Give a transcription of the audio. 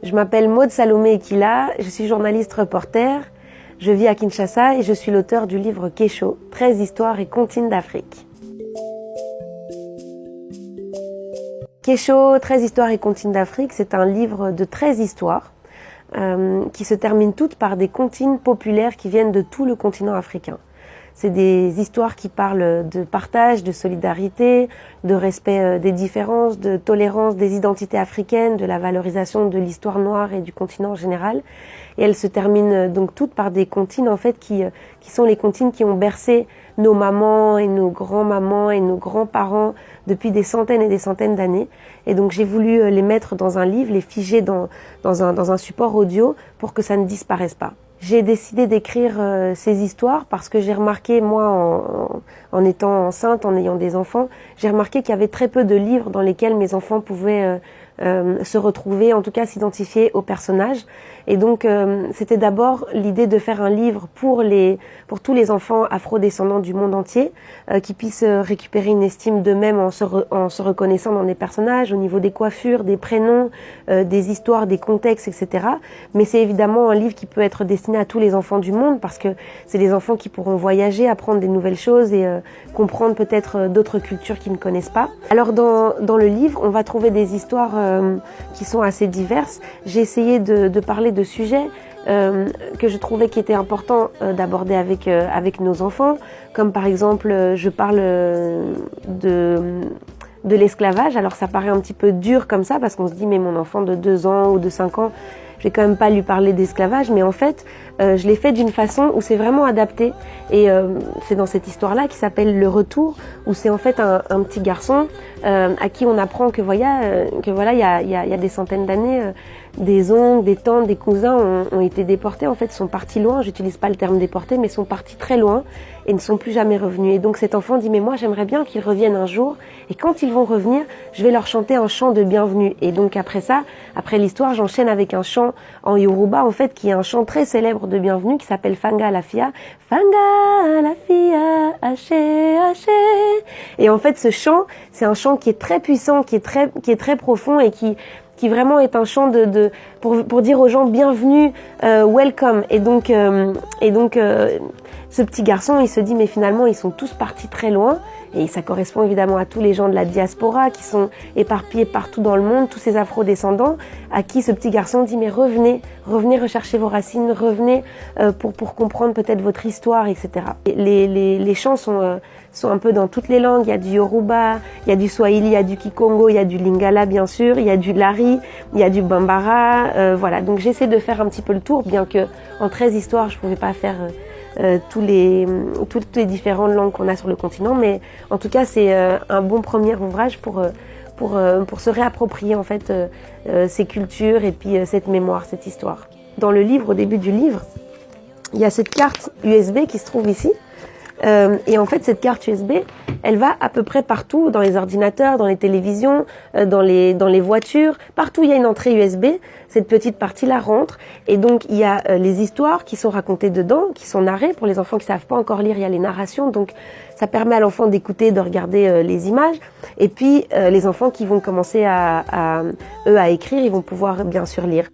Je m'appelle Maud Salomé Ekila, je suis journaliste reporter, je vis à Kinshasa et je suis l'auteur du livre Kécho, 13 histoires et comptines d'Afrique. Kécho, 13 histoires et comptines d'Afrique, c'est un livre de 13 histoires qui se terminent toutes par des comptines populaires qui viennent de tout le continent africain. C'est des histoires qui parlent de partage, de solidarité, de respect des différences, de tolérance des identités africaines, de la valorisation de l'histoire noire et du continent en général. Et elles se terminent donc toutes par des comptines en fait qui sont les comptines qui ont bercé nos mamans et nos grands-mamans et nos grands-parents depuis des centaines et des centaines d'années. Et donc j'ai voulu les mettre dans un livre, les figer dans un support audio pour que ça ne disparaisse pas. J'ai décidé d'écrire ces histoires parce que j'ai remarqué, moi, en étant enceinte, en ayant des enfants, j'ai remarqué qu'il y avait très peu de livres dans lesquels mes enfants pouvaient se retrouver, en tout cas s'identifier aux personnages. Et donc, c'était d'abord l'idée de faire un livre pour tous les enfants afro-descendants du monde entier, qui puissent récupérer une estime d'eux-mêmes en se reconnaissant dans des personnages, au niveau des coiffures, des prénoms, des histoires, des contextes, etc. Mais c'est évidemment un livre qui peut être destiné à tous les enfants du monde parce que c'est des enfants qui pourront voyager, apprendre des nouvelles choses et comprendre peut-être d'autres cultures qu'ils ne connaissent pas. Alors dans le livre, on va trouver des histoires qui sont assez diverses. J'ai essayé de parler de sujets que je trouvais qui étaient importants d'aborder avec nos enfants, comme par exemple je parle de l'esclavage. Alors ça paraît un petit peu dur comme ça parce qu'on se dit mais mon enfant de 2 ans ou de 5 ans, je vais quand même pas lui parler d'esclavage, mais en fait, je l'ai fait d'une façon où c'est vraiment adapté. Et c'est dans cette histoire-là qui s'appelle Le Retour, où c'est en fait un petit garçon à qui on apprend que voilà, il y a des centaines d'années, des oncles, des tantes, des cousins ont été déportés. En fait, sont partis loin. J'utilise pas le terme déportés, mais sont partis très loin et ne sont plus jamais revenus. Et donc cet enfant dit mais moi j'aimerais bien qu'ils reviennent un jour. Et quand ils vont revenir, je vais leur chanter un chant de bienvenue. Et donc après ça, après l'histoire, j'enchaîne avec un chant en Yoruba, en fait, qui est un chant très célèbre de bienvenue qui s'appelle Fanga Lafia. Fanga Lafia, haché, haché. Et en fait, ce chant, c'est un chant qui est très puissant, qui est très profond et qui vraiment est un chant pour dire aux gens bienvenue, welcome. Et donc, ce petit garçon, il se dit mais finalement ils sont tous partis très loin. Et ça correspond évidemment à tous les gens de la diaspora qui sont éparpillés partout dans le monde, tous ces afro-descendants à qui ce petit garçon dit mais revenez rechercher vos racines, revenez pour comprendre peut-être votre histoire, etc. Les chants sont un peu dans toutes les langues. Il y a du Yoruba, il y a du Swahili, il y a du Kikongo, il y a du Lingala bien sûr, il y a du Lari, il y a du Bambara. Voilà, donc j'essaie de faire un petit peu le tour, bien que en 13 histoires je pouvais pas faire toutes les différentes langues qu'on a sur le continent, mais en tout cas c'est un bon premier ouvrage pour se réapproprier en fait ces cultures et puis cette mémoire, cette histoire. Dans le livre, au début du livre, il y a cette carte USB qui se trouve ici. Et en fait, cette carte USB, elle va à peu près partout, dans les ordinateurs, dans les télévisions, dans les voitures, partout il y a une entrée USB. Cette petite partie-là rentre, et donc il y a les histoires qui sont racontées dedans, qui sont narrées. Pour les enfants qui savent pas encore lire, il y a les narrations, donc ça permet à l'enfant d'écouter, de regarder les images. Et puis les enfants qui vont commencer à écrire, ils vont pouvoir bien sûr lire.